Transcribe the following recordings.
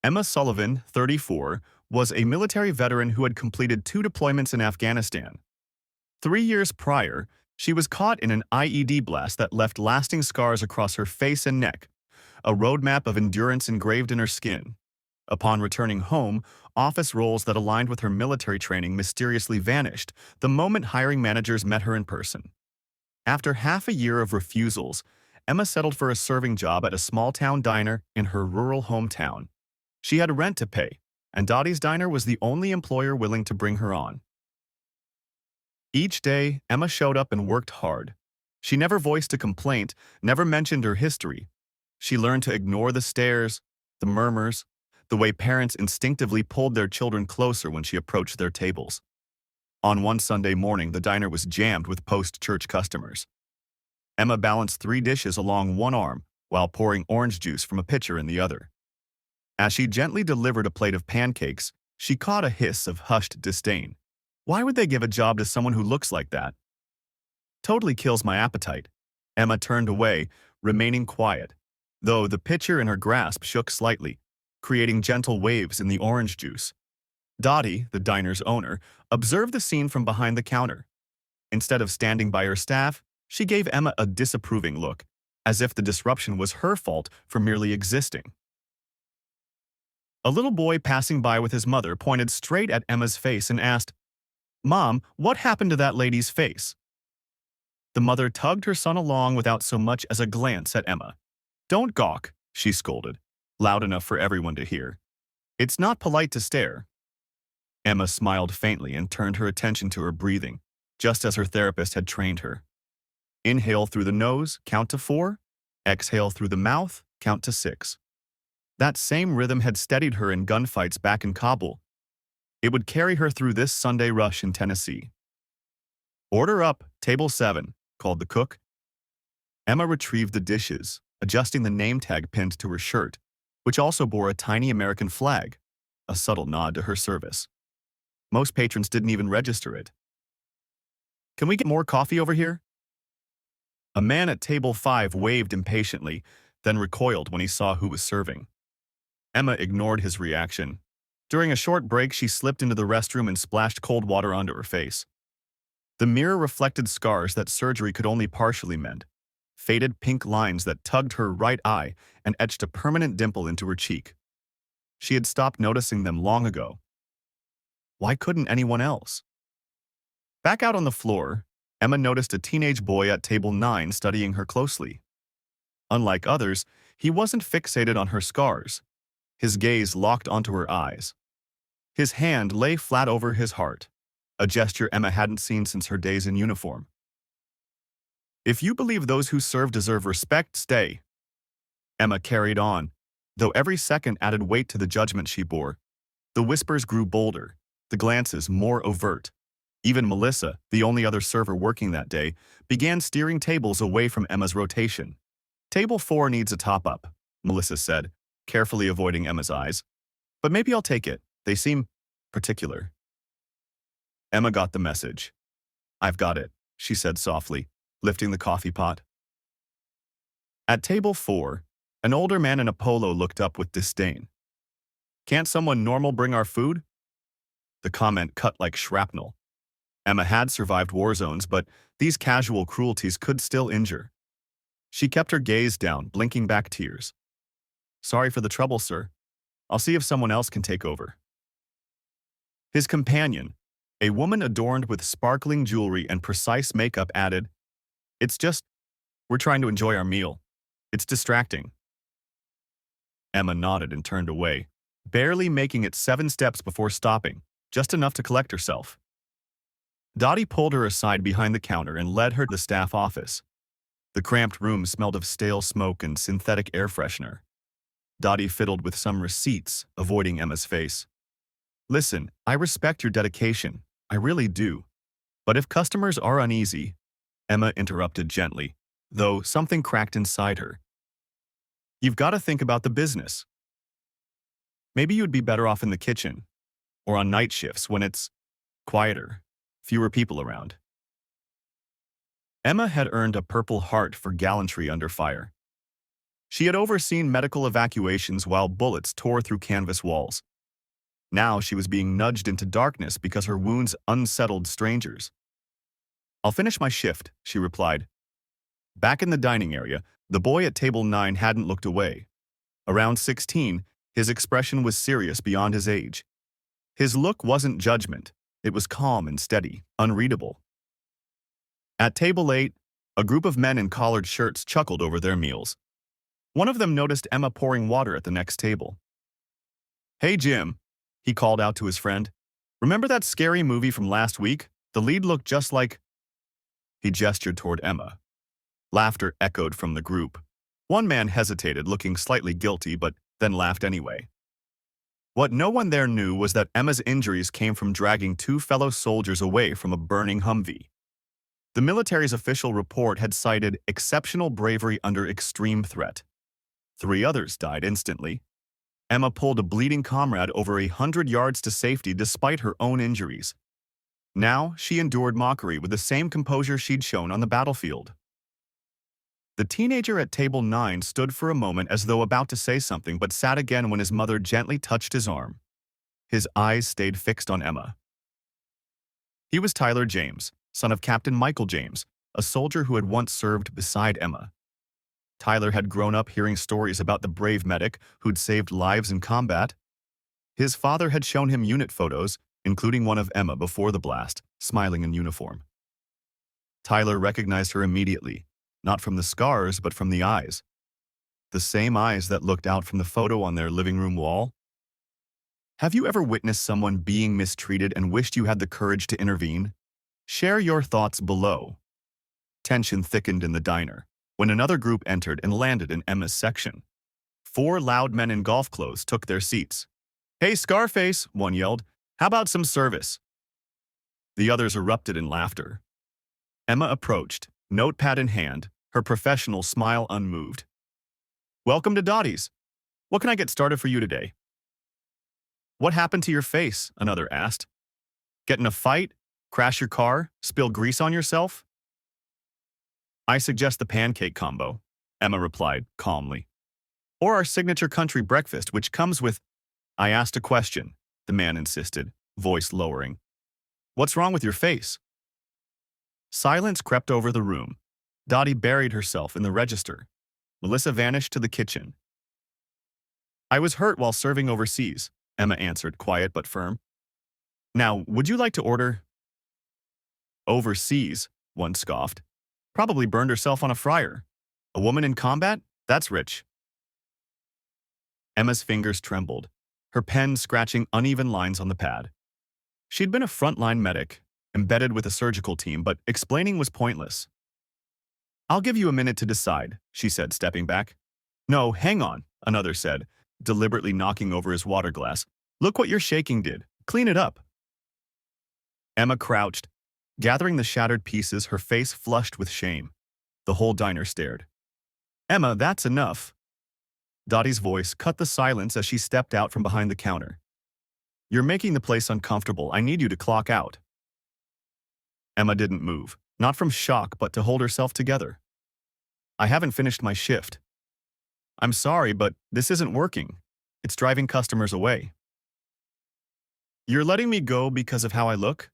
Emma Sullivan, 34, was a military veteran who had completed 2 deployments in Afghanistan. 3 years prior, she was caught in an IED blast that left lasting scars across her face and neck, a roadmap of endurance engraved in her skin. Upon returning home, office roles that aligned with her military training mysteriously vanished the moment hiring managers met her in person. After half a year of refusals, Emma settled for a serving job at a small-town diner in her rural hometown. She had rent to pay, and Dottie's Diner was the only employer willing to bring her on. Each day, Emma showed up and worked hard. She never voiced a complaint, never mentioned her history. She learned to ignore the stares, the murmurs, the way parents instinctively pulled their children closer when she approached their tables. On one Sunday morning, the diner was jammed with post-church customers. Emma balanced 3 dishes along one arm while pouring orange juice from a pitcher in the other. As she gently delivered a plate of pancakes, she caught a hiss of hushed disdain. Why would they give a job to someone who looks like that? Totally kills my appetite. Emma turned away, remaining quiet, though the pitcher in her grasp shook slightly, creating gentle waves in the orange juice. Dottie, the diner's owner, observed the scene from behind the counter. Instead of standing by her staff, she gave Emma a disapproving look, as if the disruption was her fault for merely existing. A little boy passing by with his mother pointed straight at Emma's face and asked, "Mom, what happened to that lady's face?" The mother tugged her son along without so much as a glance at Emma. "Don't gawk," she scolded, loud enough for everyone to hear. "It's not polite to stare." Emma smiled faintly and turned her attention to her breathing, just as her therapist had trained her. Inhale through the nose, count to 4. Exhale through the mouth, count to 6. That same rhythm had steadied her in gunfights back in Kabul. It would carry her through this Sunday rush in Tennessee. "Order up, table 7, called the cook. Emma retrieved the dishes, adjusting the name tag pinned to her shirt, which also bore a tiny American flag, a subtle nod to her service. Most patrons didn't even register it. "Can we get more coffee over here?" A man at table 5 waved impatiently, then recoiled when he saw who was serving. Emma ignored his reaction. During a short break, she slipped into the restroom and splashed cold water onto her face. The mirror reflected scars that surgery could only partially mend, faded pink lines that tugged her right eye and etched a permanent dimple into her cheek. She had stopped noticing them long ago. Why couldn't anyone else? Back out on the floor, Emma noticed a teenage boy at table 9 studying her closely. Unlike others, he wasn't fixated on her scars. His gaze locked onto her eyes. His hand lay flat over his heart, a gesture Emma hadn't seen since her days in uniform. "If you believe those who serve deserve respect, stay." Emma carried on, though every second added weight to the judgment she bore. The whispers grew bolder, the glances more overt. Even Melissa, the only other server working that day, began steering tables away from Emma's rotation. "Table 4 needs a top-up," Melissa said, carefully avoiding Emma's eyes. "But maybe I'll take it. They seem particular." Emma got the message. "I've got it," she said softly, lifting the coffee pot. At table 4, an older man in a polo looked up with disdain. "Can't someone normal bring our food?" The comment cut like shrapnel. Emma had survived war zones, but these casual cruelties could still injure. She kept her gaze down, blinking back tears. "Sorry for the trouble, sir. I'll see if someone else can take over." His companion, a woman adorned with sparkling jewelry and precise makeup, added, "It's just, we're trying to enjoy our meal. It's distracting." Emma nodded and turned away, barely making it 7 steps before stopping, just enough to collect herself. Dottie pulled her aside behind the counter and led her to the staff office. The cramped room smelled of stale smoke and synthetic air freshener. Dottie fiddled with some receipts, avoiding Emma's face. "Listen, I respect your dedication. I really do. But if customers are uneasy," Emma interrupted gently, though something cracked inside her. "You've got to think about the business. Maybe you'd be better off in the kitchen, or on night shifts when it's quieter, fewer people around." Emma had earned a Purple Heart for gallantry under fire. She had overseen medical evacuations while bullets tore through canvas walls. Now she was being nudged into darkness because her wounds unsettled strangers. "I'll finish my shift," she replied. Back in the dining area, the boy at table 9 hadn't looked away. Around 16, his expression was serious beyond his age. His look wasn't judgment. It was calm and steady, unreadable. At table 8, a group of men in collared shirts chuckled over their meals. One of them noticed Emma pouring water at the next table. "Hey, Jim," he called out to his friend. "Remember that scary movie from last week? The lead looked just like—" He gestured toward Emma. Laughter echoed from the group. One man hesitated, looking slightly guilty, but then laughed anyway. What no one there knew was that Emma's injuries came from dragging 2 fellow soldiers away from a burning Humvee. The military's official report had cited exceptional bravery under extreme threat. 3 others died instantly. Emma pulled a bleeding comrade over 100 yards to safety despite her own injuries. Now she endured mockery with the same composure she'd shown on the battlefield. The teenager at table 9 stood for a moment as though about to say something, but sat again when his mother gently touched his arm. His eyes stayed fixed on Emma. He was Tyler James, son of Captain Michael James, a soldier who had once served beside Emma. Tyler had grown up hearing stories about the brave medic who'd saved lives in combat. His father had shown him unit photos, including one of Emma before the blast, smiling in uniform. Tyler recognized her immediately, not from the scars but from the eyes. The same eyes that looked out from the photo on their living room wall. Have you ever witnessed someone being mistreated and wished you had the courage to intervene? Share your thoughts below. Tension thickened in the diner when another group entered and landed in Emma's section. 4 loud men in golf clothes took their seats. "Hey, Scarface," one yelled. "How about some service?" The others erupted in laughter. Emma approached, notepad in hand, her professional smile unmoved. "Welcome to Dottie's. What can I get started for you today?" "What happened to your face?" another asked. "Get in a fight? Crash your car? Spill grease on yourself?" "I suggest the pancake combo," Emma replied calmly. "Or our signature country breakfast, which comes with—" "I asked a question," the man insisted, voice lowering. "What's wrong with your face?" Silence crept over the room. Dottie buried herself in the register. Melissa vanished to the kitchen. "I was hurt while serving overseas," Emma answered, quiet but firm. "Now, would you like to order—" "Overseas," one scoffed. "Probably burned herself on a fryer. A woman in combat? That's rich." Emma's fingers trembled, her pen scratching uneven lines on the pad. She'd been a frontline medic, embedded with a surgical team, but explaining was pointless. "I'll give you a minute to decide," she said, stepping back. "No, hang on," another said, deliberately knocking over his water glass. "Look what your shaking did. Clean it up." Emma crouched, gathering the shattered pieces, her face flushed with shame. The whole diner stared. "Emma, that's enough." Dottie's voice cut the silence as she stepped out from behind the counter. "You're making the place uncomfortable. I need you to clock out." Emma didn't move, not from shock but to hold herself together. "I haven't finished my shift." "I'm sorry, but this isn't working. It's driving customers away." "You're letting me go because of how I look?"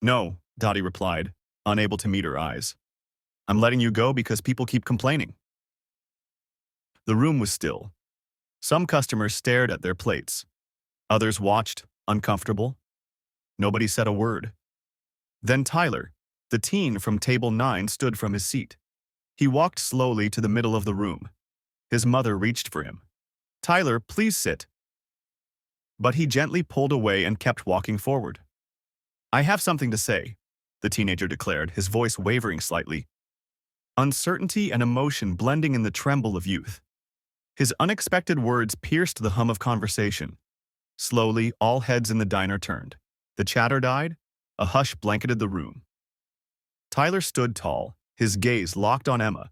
"No," Dottie replied, unable to meet her eyes. "I'm letting you go because people keep complaining." The room was still. Some customers stared at their plates. Others watched, uncomfortable. Nobody said a word. Then Tyler, the teen from table 9, stood from his seat. He walked slowly to the middle of the room. His mother reached for him. "Tyler, please sit." But he gently pulled away and kept walking forward. "I have something to say," the teenager declared, his voice wavering slightly. Uncertainty and emotion blending in the tremble of youth. His unexpected words pierced the hum of conversation. Slowly, all heads in the diner turned. The chatter died. A hush blanketed the room. Tyler stood tall, his gaze locked on Emma.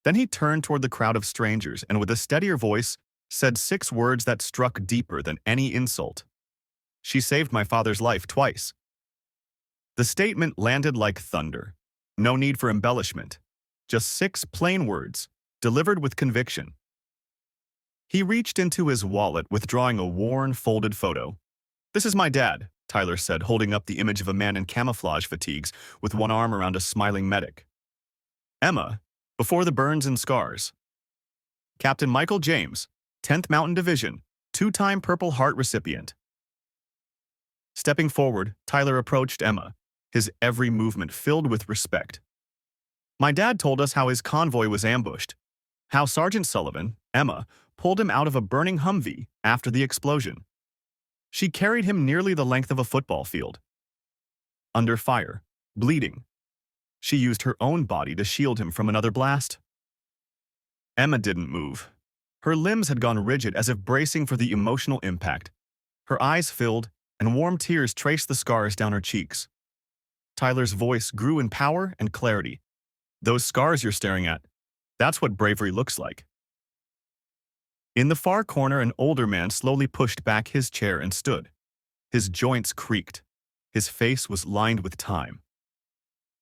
Then he turned toward the crowd of strangers and with a steadier voice said 6 words that struck deeper than any insult. "She saved my father's life twice." The statement landed like thunder. No need for embellishment. Just 6 plain words, delivered with conviction. He reached into his wallet, withdrawing a worn, folded photo. "This is my dad," Tyler said, holding up the image of a man in camouflage fatigues with one arm around a smiling medic. "Emma, before the burns and scars. Captain Michael James, 10th Mountain Division, two-time Purple Heart recipient." Stepping forward, Tyler approached Emma, his every movement filled with respect. "My dad told us how his convoy was ambushed, how Sergeant Sullivan, Emma, pulled him out of a burning Humvee after the explosion. She carried him nearly the length of a football field. Under fire, bleeding. She used her own body to shield him from another blast." Emma didn't move. Her limbs had gone rigid as if bracing for the emotional impact. Her eyes filled, and warm tears traced the scars down her cheeks. Tyler's voice grew in power and clarity. "Those scars you're staring at, that's what bravery looks like." In the far corner, an older man slowly pushed back his chair and stood. His joints creaked. His face was lined with time.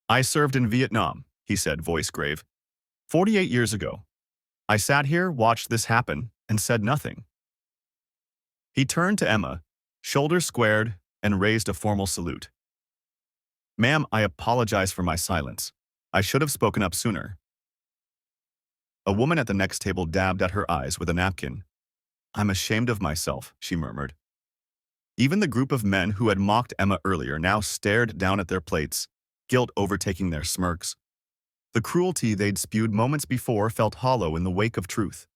"I served in Vietnam," he said, voice grave. 48 years ago. I sat here, watched this happen, and said nothing." He turned to Emma, shoulders squared, and raised a formal salute. "Ma'am, I apologize for my silence. I should have spoken up sooner." A woman at the next table dabbed at her eyes with a napkin. "I'm ashamed of myself," she murmured. Even the group of men who had mocked Emma earlier now stared down at their plates, guilt overtaking their smirks. The cruelty they'd spewed moments before felt hollow in the wake of truth.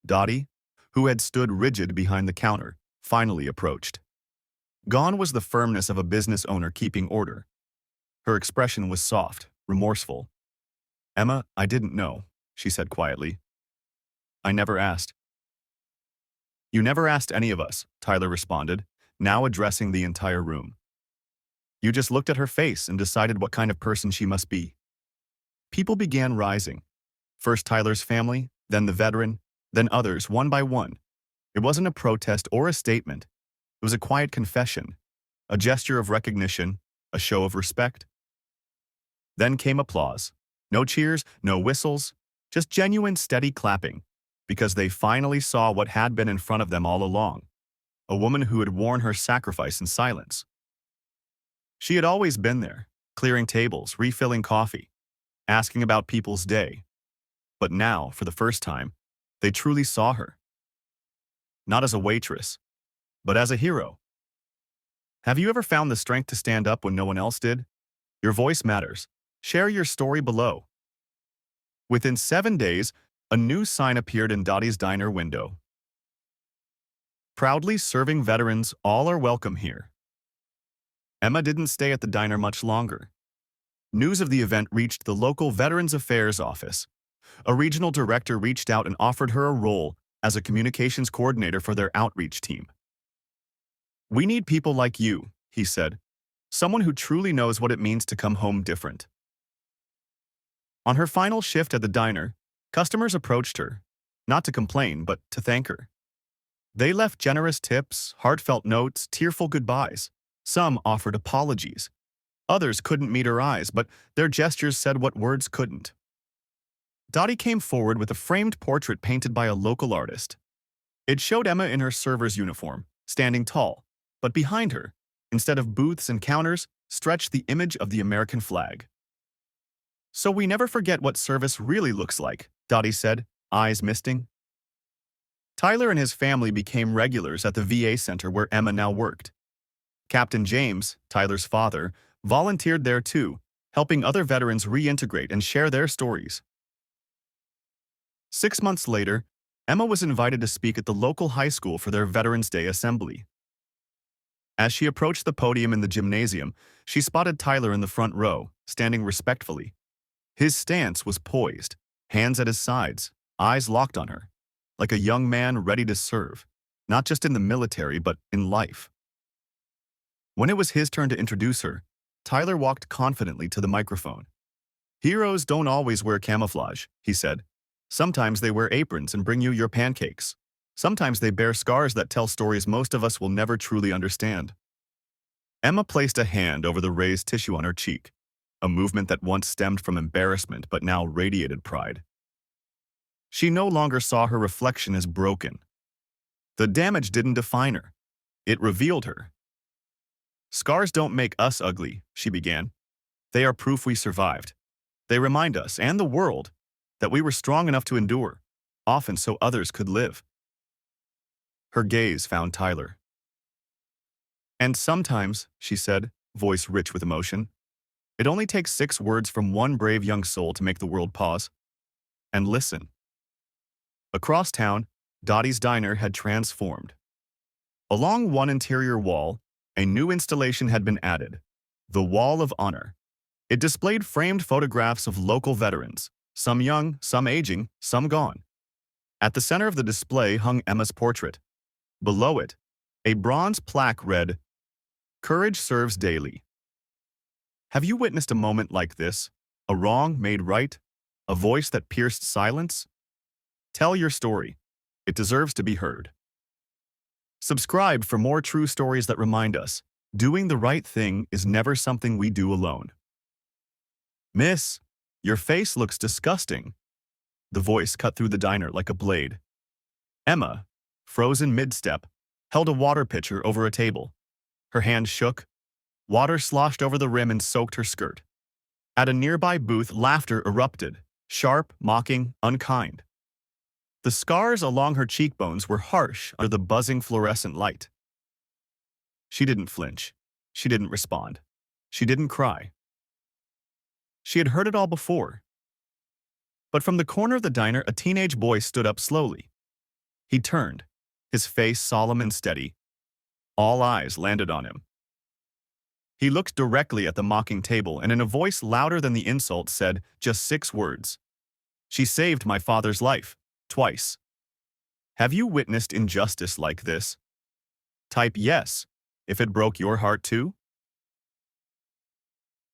Dottie, who had stood rigid behind the counter, finally approached. Gone was the firmness of a business owner keeping order. Her expression was soft, remorseful. "Emma, I didn't know," she said quietly. "I never asked." "You never asked any of us," Tyler responded, now addressing the entire room. "You just looked at her face and decided what kind of person she must be." People began rising. First Tyler's family, then the veteran, then others, one by one. It wasn't a protest or a statement. It was a quiet confession, a gesture of recognition, a show of respect. Then came applause. No cheers, no whistles, just genuine, steady clapping, because they finally saw what had been in front of them all along, a woman who had worn her sacrifice in silence. She had always been there, clearing tables, refilling coffee, asking about people's day. But now, for the first time, they truly saw her. Not as a waitress, but as a hero. Have you ever found the strength to stand up when no one else did? Your voice matters. Share your story below. Within 7 days, a new sign appeared in Dottie's diner window. "Proudly serving veterans, all are welcome here." Emma didn't stay at the diner much longer. News of the event reached the local Veterans Affairs office. A regional director reached out and offered her a role as a communications coordinator for their outreach team. "We need people like you," he said, "someone who truly knows what it means to come home different." On her final shift at the diner, customers approached her, not to complain, but to thank her. They left generous tips, heartfelt notes, tearful goodbyes. Some offered apologies. Others couldn't meet her eyes, but their gestures said what words couldn't. Dottie came forward with a framed portrait painted by a local artist. It showed Emma in her server's uniform, standing tall, but behind her, instead of booths and counters, stretched the image of the American flag. "So we never forget what service really looks like," Dottie said, eyes misting. Tyler and his family became regulars at the VA center where Emma now worked. Captain James, Tyler's father, volunteered there too, helping other veterans reintegrate and share their stories. 6 months later, Emma was invited to speak at the local high school for their Veterans Day assembly. As she approached the podium in the gymnasium, she spotted Tyler in the front row, standing respectfully. His stance was poised, hands at his sides, eyes locked on her, like a young man ready to serve, not just in the military but in life. When it was his turn to introduce her, Tyler walked confidently to the microphone. "Heroes don't always wear camouflage," he said. "Sometimes they wear aprons and bring you your pancakes. Sometimes they bear scars that tell stories most of us will never truly understand." Emma placed a hand over the raised tissue on her cheek, a movement that once stemmed from embarrassment but now radiated pride. She no longer saw her reflection as broken. The damage didn't define her. It revealed her. Scars don't make us ugly, she began. They are proof we survived. They remind us, and the world, that we were strong enough to endure, often so others could live. Her gaze found Tyler. And sometimes, she said, voice rich with emotion, it only takes 6 words from one brave young soul to make the world pause and listen. Across town, Dottie's diner had transformed. Along one interior wall, a new installation had been added, the Wall of Honor. It displayed framed photographs of local veterans, some young, some aging, some gone. At the center of the display hung Emma's portrait. Below it, a bronze plaque read, "Courage serves daily." Have you witnessed a moment like this? A wrong made right? A voice that pierced silence? Tell your story. It deserves to be heard. Subscribe for more true stories that remind us, doing the right thing is never something we do alone. Miss, your face looks disgusting. The voice cut through the diner like a blade. Emma, frozen mid-step, held a water pitcher over a table. Her hand shook. Water sloshed over the rim and soaked her skirt. At a nearby booth, laughter erupted, sharp, mocking, unkind. The scars along her cheekbones were harsh under the buzzing fluorescent light. She didn't flinch. She didn't respond. She didn't cry. She had heard it all before. But from the corner of the diner, a teenage boy stood up slowly. He turned, his face solemn and steady. All eyes landed on him. He looked directly at the mocking table and in a voice louder than the insult said just 6 words. She saved my father's life, twice. Have you witnessed injustice like this? Type yes, if it broke your heart too.